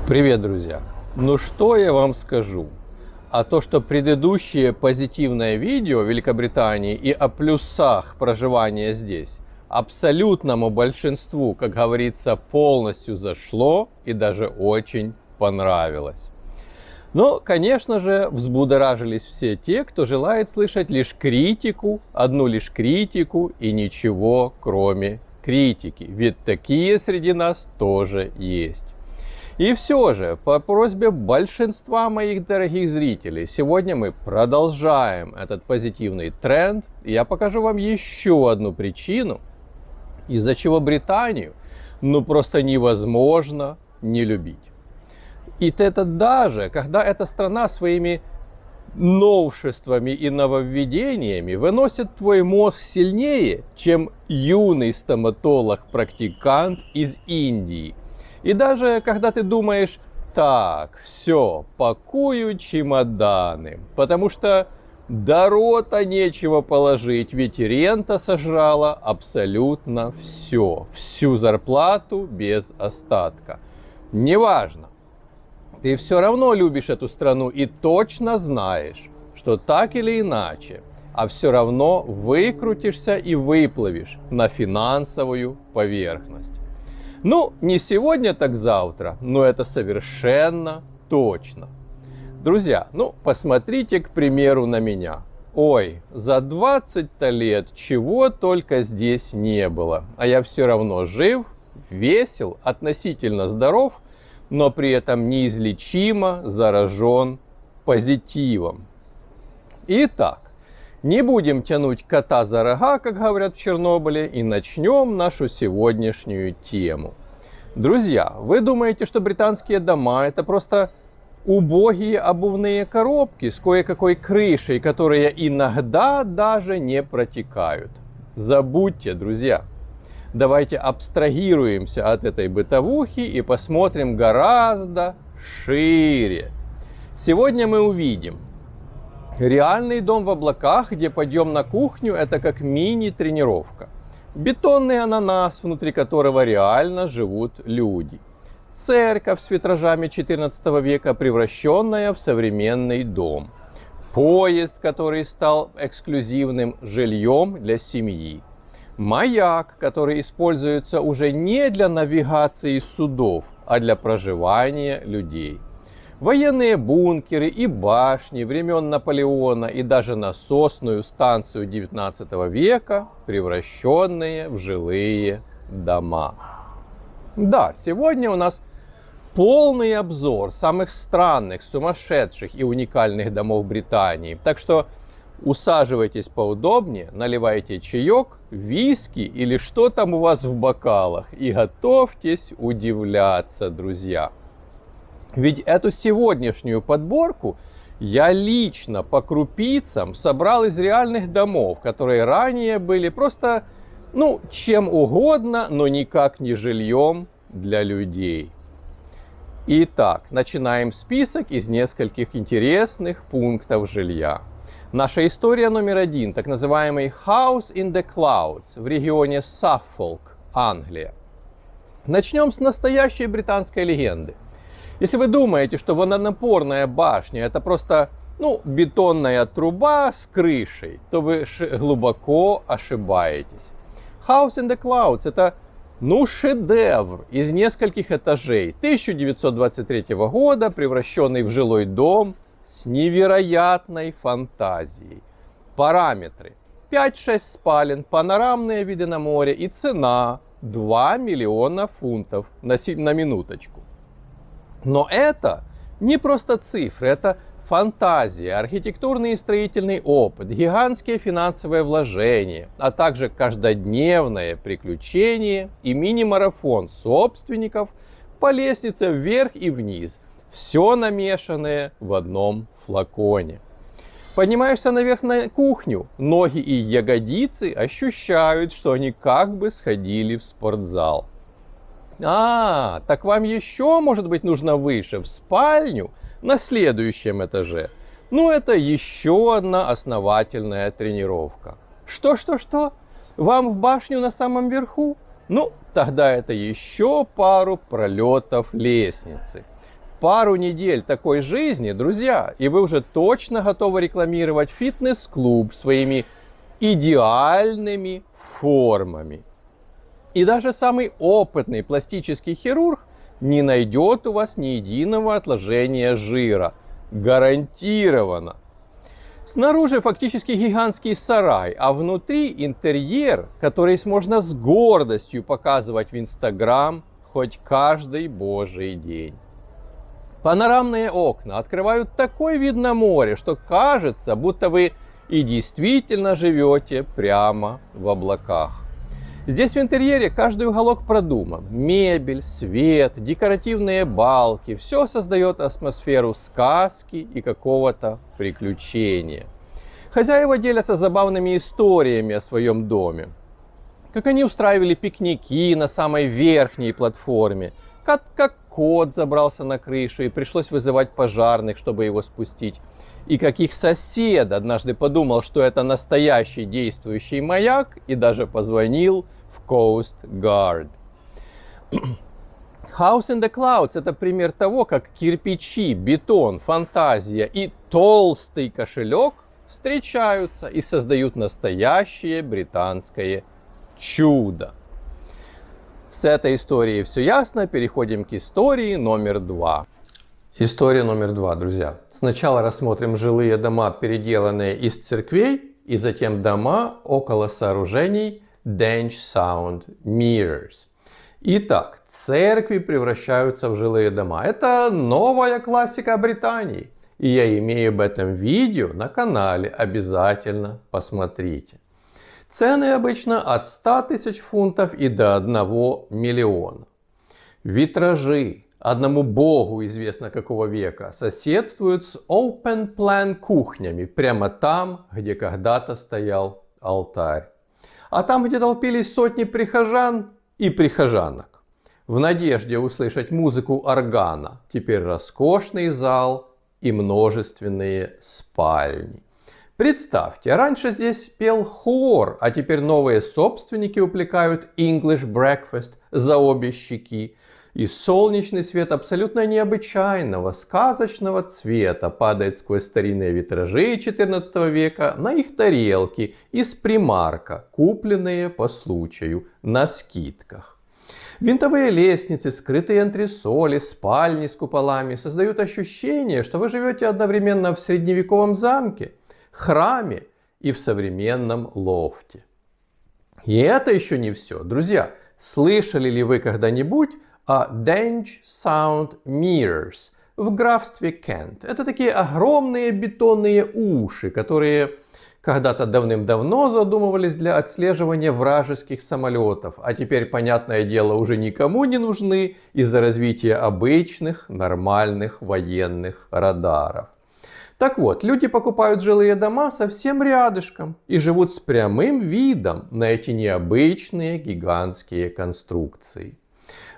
Привет, друзья! Ну что я вам скажу? А то, что предыдущее позитивное видео в Великобритании и о плюсах проживания здесь абсолютному большинству, как говорится, полностью зашло и даже очень понравилось. Но, конечно же, взбудоражились все те, кто желает слышать лишь критику, одну лишь критику и ничего кроме критики. Ведь такие среди нас тоже есть. И все же, по просьбе большинства моих дорогих зрителей, сегодня мы продолжаем этот позитивный тренд. И я покажу вам еще одну причину, из-за чего Британию просто невозможно не любить. И это даже, когда эта страна своими новшествами и нововведениями выносит твой мозг сильнее, чем юный стоматолог-практикант из Индии. И даже когда ты думаешь, так, все, пакую чемоданы, потому что до рота нечего положить, ведь рента сожрала абсолютно все, всю зарплату без остатка. Неважно, ты все равно любишь эту страну и точно знаешь, что так или иначе, а все равно выкрутишься и выплывешь на финансовую поверхность. Ну, не сегодня, так завтра, но это совершенно точно. Друзья, посмотрите, к примеру, на меня. Ой, за 20-то лет чего только здесь не было. А я все равно жив, весел, относительно здоров, но при этом неизлечимо заражен позитивом. Итак, не будем тянуть кота за рога, как говорят в Чернобыле, и начнем нашу сегодняшнюю тему. Друзья, вы думаете, что британские дома это просто убогие обувные коробки с кое-какой крышей, которые иногда даже не протекают? Забудьте, друзья. Давайте абстрагируемся от этой бытовухи и посмотрим гораздо шире. Сегодня мы увидим реальный дом в облаках, где подъем на кухню это как мини-тренировка. Бетонный ананас, внутри которого реально живут люди. Церковь с витражами XIV века, превращенная в современный дом. Поезд, который стал эксклюзивным жильем для семьи. Маяк, который используется уже не для навигации судов, а для проживания людей. Военные бункеры и башни времен Наполеона и даже насосную станцию XIX века, превращенные в жилые дома. Да, сегодня у нас полный обзор самых странных, сумасшедших и уникальных домов Британии. Так что усаживайтесь поудобнее, наливайте чаек, виски или что там у вас в бокалах и готовьтесь удивляться, друзья. Ведь эту сегодняшнюю подборку я лично по крупицам собрал из реальных домов, которые ранее были просто, чем угодно, но никак не жильем для людей. Итак, начинаем список из нескольких интересных пунктов жилья. Наша история номер 1, так называемый House in the Clouds в регионе Саффолк, Англия. Начнем с настоящей британской легенды. Если вы думаете, что водонапорная башня это просто бетонная труба с крышей, то вы глубоко ошибаетесь. House in the Clouds это шедевр из нескольких этажей 1923 года, превращенный в жилой дом с невероятной фантазией. Параметры: 5-6 спален, панорамные виды на море и цена 2 миллиона фунтов на минуточку. Но это не просто цифры, это фантазия, архитектурный и строительный опыт, гигантские финансовые вложения, а также каждодневное приключение и мини-марафон собственников по лестнице вверх и вниз. Все намешанное в одном флаконе. Поднимаешься наверх на кухню, ноги и ягодицы ощущают, что они как бы сходили в спортзал. Так вам еще, может быть, нужно выше, в спальню на следующем этаже. Это еще одна основательная тренировка. Что? Вам в башню на самом верху? Тогда это еще пару пролетов лестницы. пару недель такой жизни, друзья, и вы уже точно готовы рекламировать фитнес-клуб своими идеальными формами. И даже самый опытный пластический хирург не найдет у вас ни единого отложения жира. Гарантированно. Снаружи фактически гигантский сарай, а внутри интерьер, который можно с гордостью показывать в Инстаграм хоть каждый божий день. Панорамные окна открывают такой вид на море, что кажется, будто вы и действительно живете прямо в облаках. Здесь в интерьере каждый уголок продуман. Мебель, свет, декоративные балки. Все создает атмосферу сказки и какого-то приключения. Хозяева делятся забавными историями о своем доме. Как они устраивали пикники на самой верхней платформе. Как кот забрался на крышу и пришлось вызывать пожарных, чтобы его спустить. И каких сосед однажды подумал, что это настоящий действующий маяк, и даже позвонил в Coast Guard. House in the Clouds – это пример того, как кирпичи, бетон, фантазия и толстый кошелек встречаются и создают настоящее британское чудо. С этой историей все ясно, переходим к истории номер 2. История номер 2, друзья. Сначала рассмотрим жилые дома, переделанные из церквей, и затем дома около сооружений Denge Sound Mirrors. Итак, церкви превращаются в жилые дома. Это новая классика Британии. И я имею об этом видео на канале, обязательно посмотрите. Цены обычно от 100 тысяч фунтов и до 1 миллиона. Витражи, одному богу известно какого века, соседствуют с open plan кухнями, прямо там, где когда-то стоял алтарь. А там, где толпились сотни прихожан и прихожанок. В надежде услышать музыку органа, теперь роскошный зал и множественные спальни. Представьте, раньше здесь пел хор, а теперь новые собственники уплекают English breakfast за обе щеки. И солнечный свет абсолютно необычайного, сказочного цвета падает сквозь старинные витражи XIV века на их тарелки из примарка, купленные по случаю, на скидках. Винтовые лестницы, скрытые антресоли, спальни с куполами создают ощущение, что вы живете одновременно в средневековом замке, храме и в современном лофте. И это еще не все. Друзья, слышали ли вы когда-нибудь о Denge Sound Mirrors в графстве Кент? Это такие огромные бетонные уши, которые когда-то давным-давно задумывались для отслеживания вражеских самолетов, а теперь, понятное дело, уже никому не нужны из-за развития обычных, нормальных военных радаров. Так вот, люди покупают жилые дома совсем рядышком и живут с прямым видом на эти необычные гигантские конструкции.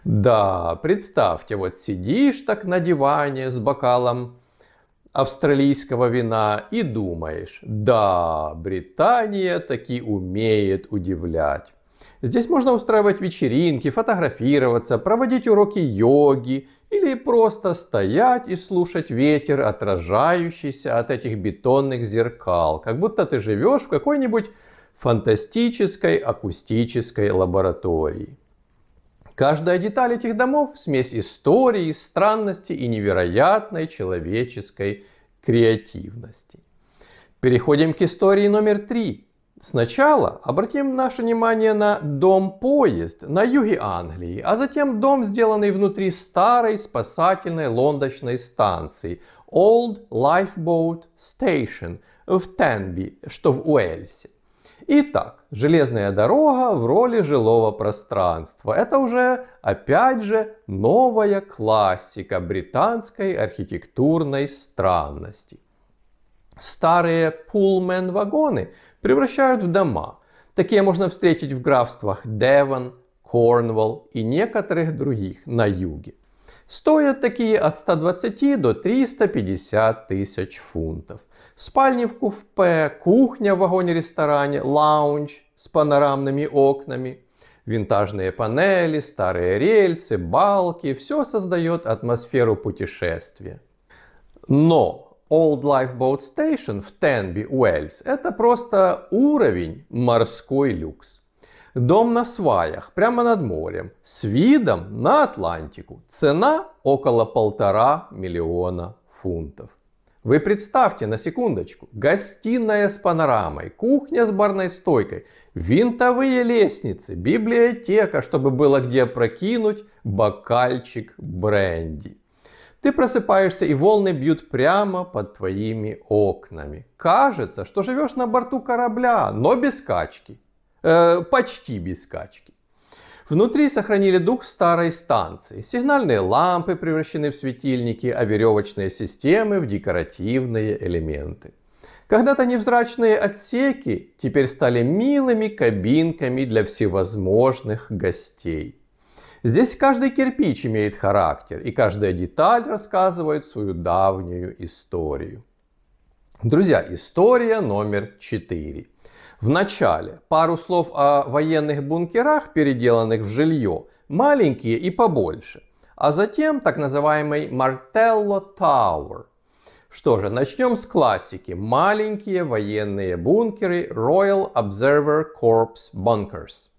Да, представьте, вот сидишь так на диване с бокалом австралийского вина и думаешь, да, Британия таки умеет удивлять. Здесь можно устраивать вечеринки, фотографироваться, проводить уроки йоги или просто стоять и слушать ветер, отражающийся от этих бетонных зеркал, как будто ты живешь в какой-нибудь фантастической акустической лаборатории. Каждая деталь этих домов – смесь истории, странности и невероятной человеческой креативности. Переходим к истории номер 3. Сначала обратим наше внимание на дом-поезд на юге Англии, а затем дом, сделанный внутри старой спасательной лондонской станции Old Lifeboat Station в Тенби, что в Уэльсе. Итак, железная дорога в роли жилого пространства. Это уже, опять же, новая классика британской архитектурной странности. Старые пулмен-вагоны превращают в дома. Такие можно встретить в графствах Девон, Корнуолл и некоторых других на юге. Стоят такие от 120 до 350 тысяч фунтов. Спальни в купе, кухня в вагоне-ресторане, лаунж с панорамными окнами. Винтажные панели, старые рельсы, балки – все создает атмосферу путешествия. Но Old Lifeboat Station в Тенби, Уэльс – это просто уровень морской люкс. Дом на сваях, прямо над морем, с видом на Атлантику. Цена около 1,5 миллиона фунтов. Вы представьте на секундочку, гостиная с панорамой, кухня с барной стойкой, винтовые лестницы, библиотека, чтобы было где прокинуть бокальчик бренди. Ты просыпаешься, и волны бьют прямо под твоими окнами. Кажется, что живешь на борту корабля, но без качки. Почти без качки. Внутри сохранили дух старой станции. Сигнальные лампы превращены в светильники, а веревочные системы в декоративные элементы. Когда-то невзрачные отсеки теперь стали милыми кабинками для всевозможных гостей. Здесь каждый кирпич имеет характер, и каждая деталь рассказывает свою давнюю историю. Друзья, история номер 4. В начале пару слов о военных бункерах, переделанных в жилье, маленькие и побольше, а затем так называемый Martello Tower. Что же, начнем с классики. Маленькие военные бункеры Royal Observer Corps Bunkers.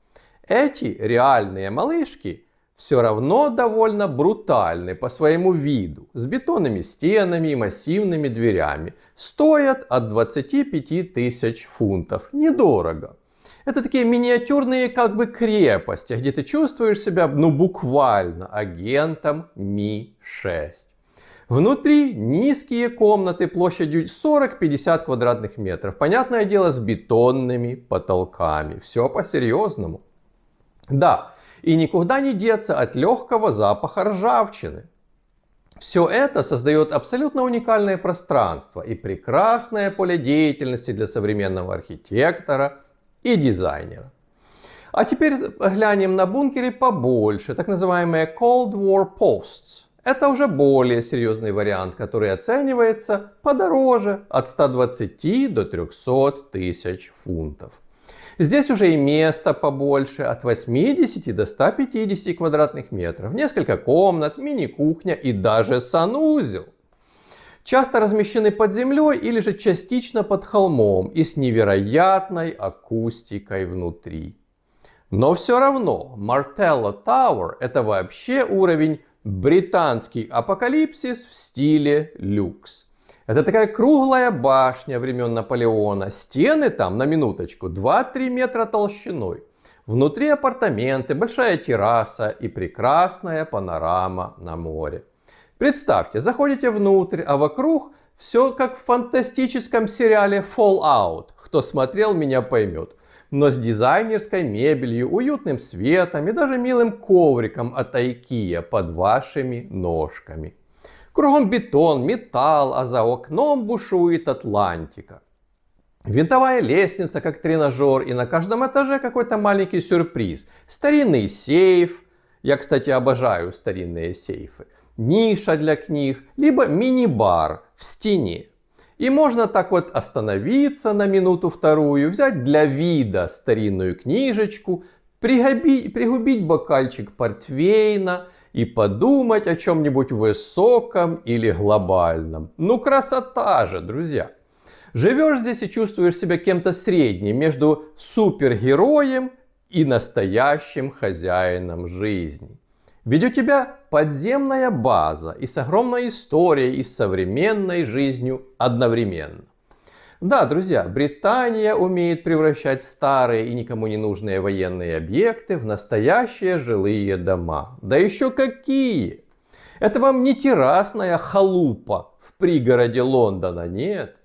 Эти реальные малышки все равно довольно брутальны по своему виду, с бетонными стенами и массивными дверями. Стоят от 25 тысяч фунтов. Недорого. Это такие миниатюрные как бы крепости, где ты чувствуешь себя буквально агентом Ми-6. Внутри низкие комнаты площадью 40-50 квадратных метров. Понятное дело, с бетонными потолками. Все по-серьезному. Да. И никуда не деться от легкого запаха ржавчины. Все это создает абсолютно уникальное пространство и прекрасное поле деятельности для современного архитектора и дизайнера. А теперь глянем на бункеры побольше, так называемые Cold War Posts. Это уже более серьезный вариант, который оценивается подороже, от 120 до 300 тысяч фунтов. Здесь уже и место побольше, от 80 до 150 квадратных метров, несколько комнат, мини-кухня и даже санузел. Часто размещены под землей или же частично под холмом и с невероятной акустикой внутри. Но все равно Martello Tower – это вообще уровень британский апокалипсис в стиле люкс. Это такая круглая башня времен Наполеона. Стены там, на минуточку, 2-3 метра толщиной. Внутри апартаменты, большая терраса и прекрасная панорама на море. Представьте, заходите внутрь, а вокруг все как в фантастическом сериале Fallout. Кто смотрел, меня поймет. Но с дизайнерской мебелью, уютным светом и даже милым ковриком от IKEA под вашими ножками. Кругом бетон, металл, а за окном бушует Атлантика. Винтовая лестница, как тренажер, и на каждом этаже какой-то маленький сюрприз. Старинный сейф. Я, кстати, обожаю старинные сейфы. Ниша для книг, либо мини-бар в стене. И можно так вот остановиться на минуту-вторую, взять для вида старинную книжечку, пригубить бокальчик портвейна и подумать о чем-нибудь высоком или глобальном. Ну красота же, друзья! Живешь здесь и чувствуешь себя кем-то средним между супергероем и настоящим хозяином жизни. Ведь у тебя подземная база и с огромной историей, и с современной жизнью одновременно. Да, друзья, Британия умеет превращать старые и никому не нужные военные объекты в настоящие жилые дома. Да еще какие! Это вам не террасная халупа в пригороде Лондона, нет.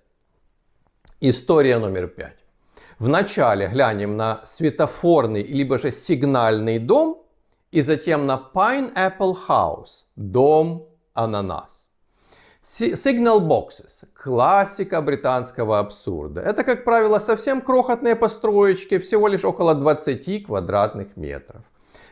История номер 5. Вначале глянем на светофорный либо же сигнальный дом и затем на Pineapple House, дом ананас. Signal boxes – классика британского абсурда. Это, как правило, совсем крохотные построечки, всего лишь около 20 квадратных метров.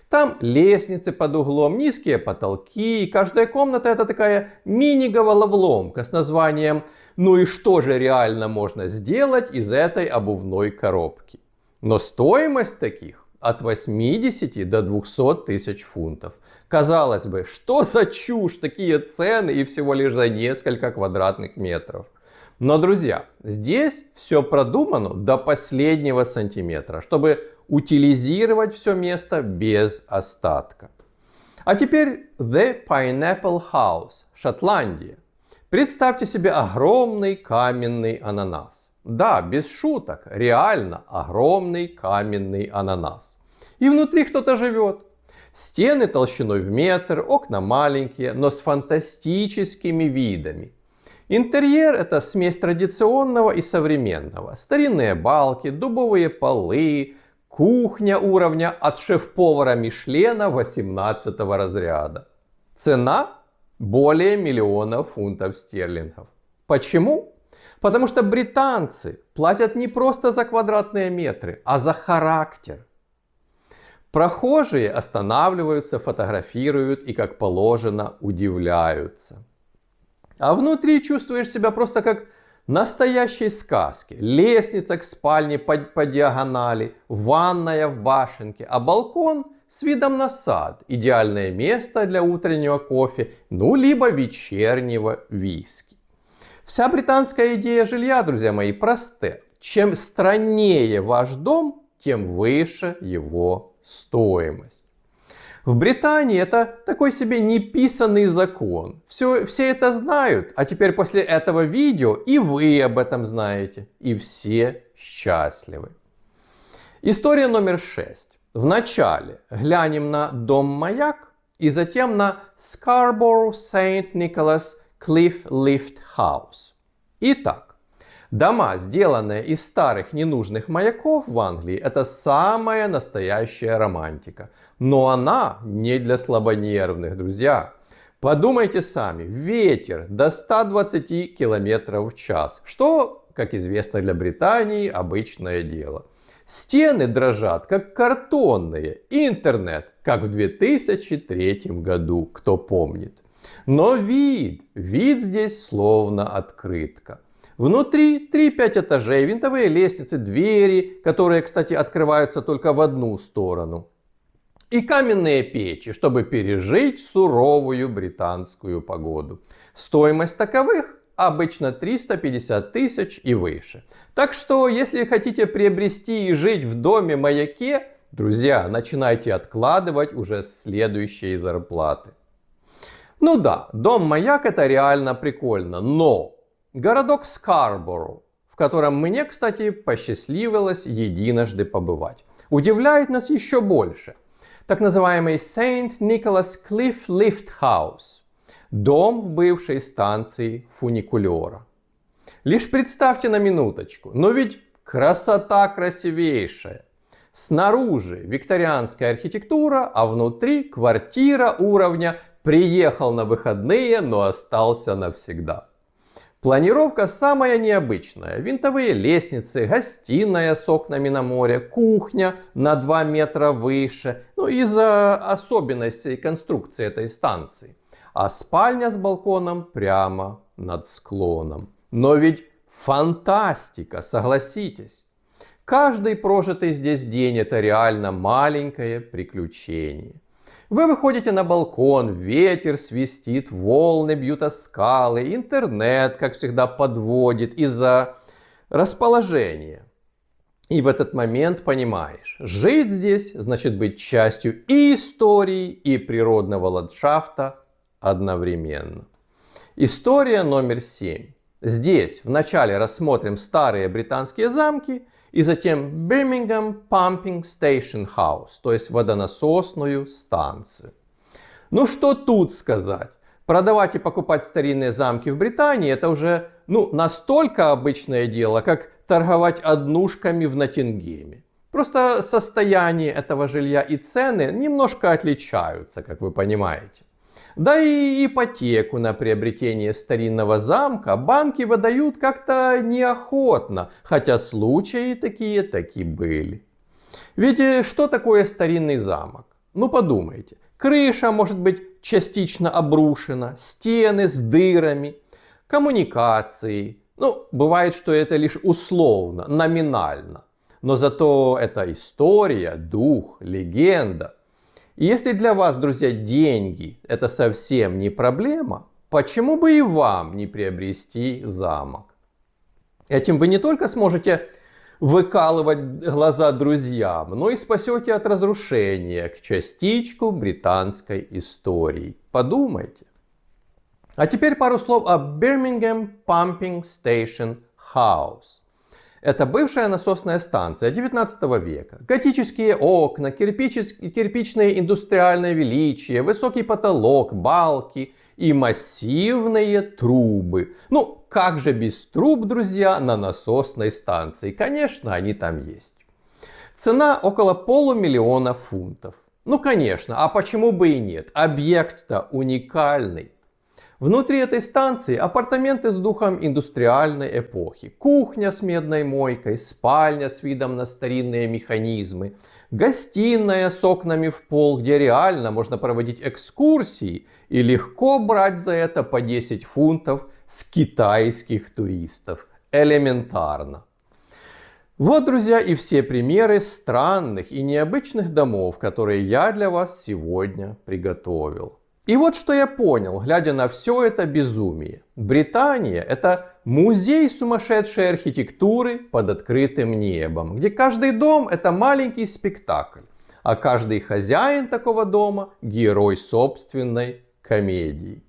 Там лестницы под углом, низкие потолки, и каждая комната – это такая мини-головоломка с названием «Ну и что же реально можно сделать из этой обувной коробки?». Но стоимость таких от 80 до 200 тысяч фунтов. Казалось бы, что за чушь, такие цены и всего лишь за несколько квадратных метров. Но, друзья, здесь все продумано до последнего сантиметра, чтобы утилизировать все место без остатка. А теперь The Pineapple House, Шотландия. Представьте себе огромный каменный ананас. Да, без шуток, реально огромный каменный ананас. И внутри кто-то живет. Стены толщиной в метр, окна маленькие, но с фантастическими видами. Интерьер — это смесь традиционного и современного. Старинные балки, дубовые полы, кухня уровня от шеф-повара Мишлена 18 разряда. Цена — более 1 миллиона фунтов стерлингов. Почему? Потому что британцы платят не просто за квадратные метры, а за характер. Прохожие останавливаются, фотографируют и, как положено, удивляются. А внутри чувствуешь себя просто как в настоящей сказке. Лестница к спальне по диагонали, ванная в башенке, а балкон с видом на сад. Идеальное место для утреннего кофе, ну либо вечернего виски. Вся британская идея жилья, друзья мои, проста. Чем страннее ваш дом, тем выше его стоимость. В Британии это такой себе неписанный закон. Все это знают, а теперь после этого видео и вы об этом знаете. И все счастливы. История номер 6. Вначале глянем на дом-маяк и затем на Scarborough St. Nicholas Cliff Lift House. Итак. Дома, сделанные из старых ненужных маяков в Англии, это самая настоящая романтика. Но она не для слабонервных, друзья. Подумайте сами, ветер до 120 км в час, что, как известно для Британии, обычное дело. Стены дрожат, как картонные, интернет, как в 2003 году, кто помнит. Но вид здесь словно открытка. Внутри 3-5 этажей, винтовые лестницы, двери, которые, кстати, открываются только в одну сторону. И каменные печи, чтобы пережить суровую британскую погоду. Стоимость таковых обычно 350 тысяч и выше. Так что, если хотите приобрести и жить в доме-маяке, друзья, начинайте откладывать уже с следующей зарплаты. Ну да, дом-маяк это реально прикольно, но... Городок Скарборо, в котором мне, кстати, посчастливилось единожды побывать, удивляет нас еще больше. Так называемый St. Nicholas Cliff Lift House. Дом в бывшей станции фуникулера. Лишь представьте на минуточку, но ведь красота красивейшая. Снаружи викторианская архитектура, а внутри квартира уровня «приехал на выходные, но остался навсегда». Планировка самая необычная. Винтовые лестницы, гостиная с окнами на море, кухня на 2 метра выше. Ну, из-за особенностей конструкции этой станции. А спальня с балконом прямо над склоном. Но ведь фантастика, согласитесь. Каждый прожитый здесь день это реально маленькое приключение. Вы выходите на балкон, ветер свистит, волны бьют о скалы, интернет, как всегда, подводит из-за расположения. И в этот момент понимаешь, жить здесь значит быть частью и истории, и природного ландшафта одновременно. История номер 7. Здесь вначале рассмотрим старые британские замки, и затем Birmingham Pumping Station House, то есть водонасосную станцию. Ну что тут сказать? Продавать и покупать старинные замки в Британии это уже настолько обычное дело, как торговать однушками в Ноттингеме. Просто состояние этого жилья и цены немножко отличаются, как вы понимаете. Да и ипотеку на приобретение старинного замка банки выдают как-то неохотно, хотя случаи такие таки были. Ведь что такое старинный замок? Ну подумайте, крыша может быть частично обрушена, стены с дырами, коммуникации. Бывает, что это лишь условно, номинально. Но зато это история, дух, легенда. И если для вас, друзья, деньги это совсем не проблема, почему бы и вам не приобрести замок? Этим вы не только сможете выкалывать глаза друзьям, но и спасете от разрушения к частичку британской истории. Подумайте. А теперь пару слов о Birmingham Pumping Station House. Это бывшая насосная станция 19 века. Готические окна, кирпичное индустриальное величие, высокий потолок, балки и массивные трубы. Ну, как же без труб, друзья, на насосной станции? Конечно, они там есть. Цена около $500 000 фунтов. Ну, конечно, а почему бы и нет? Объект-то уникальный. Внутри этой станции апартаменты с духом индустриальной эпохи. Кухня с медной мойкой, спальня с видом на старинные механизмы, гостиная с окнами в пол, где реально можно проводить экскурсии и легко брать за это по 10 фунтов с китайских туристов. Элементарно. Вот, друзья, и все примеры странных и необычных домов, которые я для вас сегодня приготовил. И вот что я понял, глядя на все это безумие. Британия – это музей сумасшедшей архитектуры под открытым небом, где каждый дом – это маленький спектакль, а каждый хозяин такого дома – герой собственной комедии.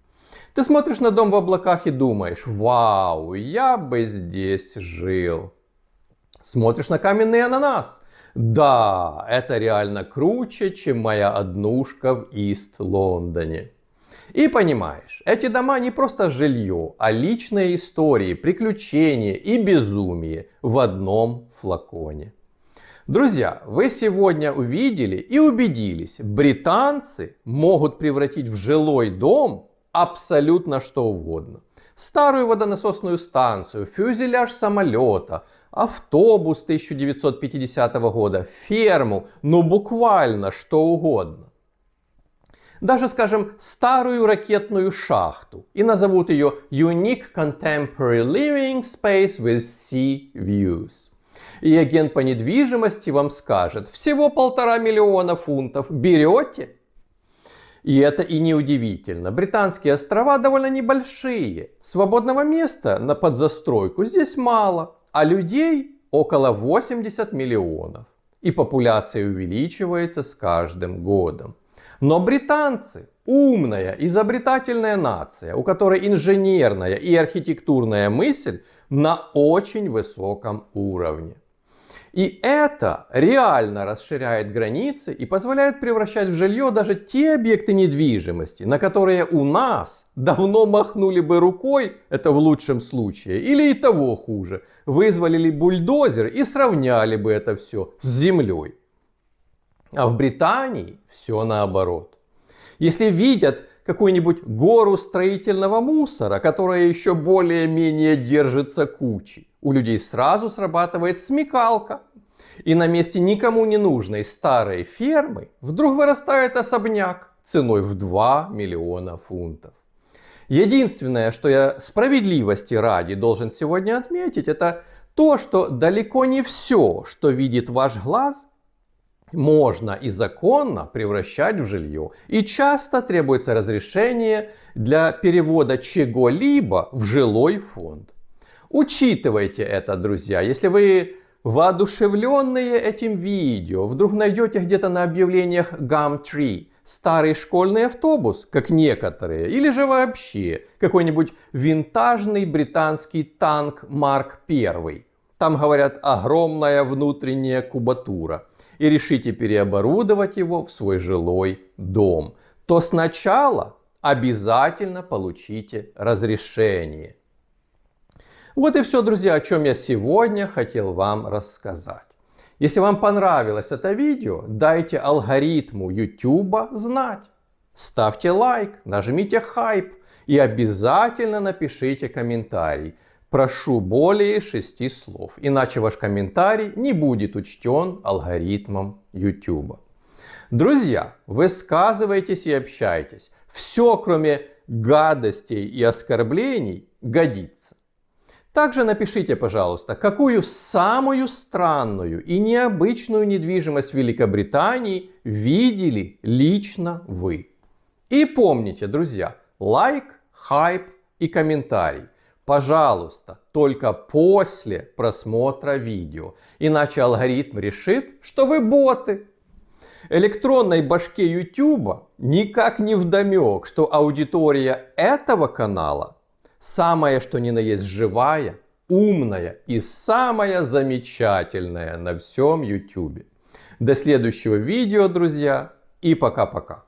Ты смотришь на дом в облаках и думаешь: вау, я бы здесь жил. Смотришь на каменный ананас. Да, это реально круче, чем моя однушка в Ист-Лондоне. И понимаешь, эти дома не просто жилье, а личные истории, приключения и безумие в одном флаконе. Друзья, вы сегодня увидели и убедились, британцы могут превратить в жилой дом абсолютно что угодно. Старую водонасосную станцию, фюзеляж самолета, автобус 1950 года, ферму, ну буквально что угодно. Даже, скажем, старую ракетную шахту и назовут ее Unique Contemporary Living Space with Sea Views. И агент по недвижимости вам скажет: всего $1,5 миллиона фунтов, берете? И это и не удивительно. Британские острова довольно небольшие. Свободного места на подзастройку здесь мало. А людей около 80 миллионов. И популяция увеличивается с каждым годом. Но британцы – умная, изобретательная нация, у которой инженерная и архитектурная мысль на очень высоком уровне. И это реально расширяет границы и позволяет превращать в жилье даже те объекты недвижимости, на которые у нас давно махнули бы рукой, это в лучшем случае, или и того хуже, вызвали бульдозер и сравняли бы это все с землей. А в Британии все наоборот. Если видят какую-нибудь гору строительного мусора, которая еще более-менее держится кучей, у людей сразу срабатывает смекалка. И на месте никому не нужной старой фермы вдруг вырастает особняк ценой в 2 миллиона фунтов. Единственное, что я справедливости ради должен сегодня отметить, это то, что далеко не все, что видит ваш глаз, можно и законно превращать в жилье. И часто требуется разрешение для перевода чего-либо в жилой фонд. Учитывайте это, друзья. Если вы воодушевленные этим видео вдруг найдете где-то на объявлениях Gumtree старый школьный автобус, как некоторые, или же вообще какой-нибудь винтажный британский танк Марк I. Там, говорят, огромная внутренняя кубатура. И решите переоборудовать его в свой жилой дом, то сначала обязательно получите разрешение. Вот и все, друзья, о чем я сегодня хотел вам рассказать. Если вам понравилось это видео, дайте алгоритму YouTube знать. Ставьте лайк, нажмите хайп и обязательно напишите комментарий. Прошу более 6 слов, иначе ваш комментарий не будет учтен алгоритмом YouTube. Друзья, высказывайтесь и общайтесь. Все, кроме гадостей и оскорблений, годится. Также напишите, пожалуйста, какую самую странную и необычную недвижимость в Великобритании видели лично вы. И помните, друзья, лайк, хайп и комментарий. Пожалуйста, только после просмотра видео, иначе алгоритм решит, что вы боты. Электронной башке YouTube никак не вдомек, что аудитория этого канала самая что ни на есть живая, умная и самая замечательная на всем YouTube. До следующего видео, друзья, и пока-пока.